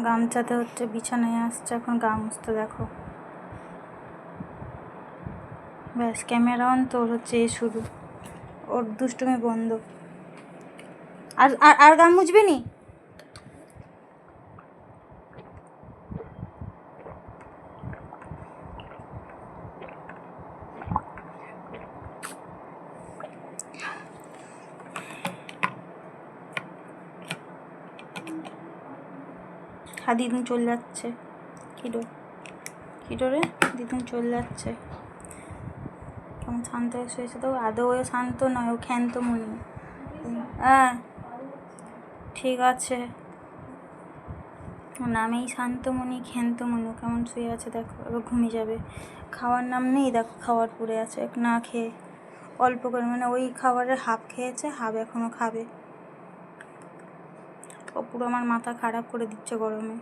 গামছাতে হচ্ছে, বিছানায় আসছে, এখন গা মুছতে দেখো। ব্যাস ক্যামেরা অন, তোর হচ্ছে এ শুরু, ওর দুষ্টুমি বন্ধ। আর আর আর গা মুছবি নি? হ্যাঁ, দিদুন চলে যাচ্ছে। কিটো রে, দিদুন চলে যাচ্ছে। কেমন শান্ত হয়ে শুয়েছে তো, আদৌ ও শান্ত নয়, ও ক্ষান্ত মনি। হ্যাঁ ঠিক আছে, নামেই শান্তমণি, ক্ষান্তমণি। ও কেমন শুয়ে আছে দেখো, এবার ঘুমিয়ে যাবে। খাওয়ার নাম নেই, দেখো খাওয়ার পড়ে আছে না খেয়ে, অল্প করে, মানে ওই খাবারের হাফ খেয়েছে, হাফ এখনও খাবে। ও পুরো আমার মাথা খারাপ করে দিচ্ছে গরমে।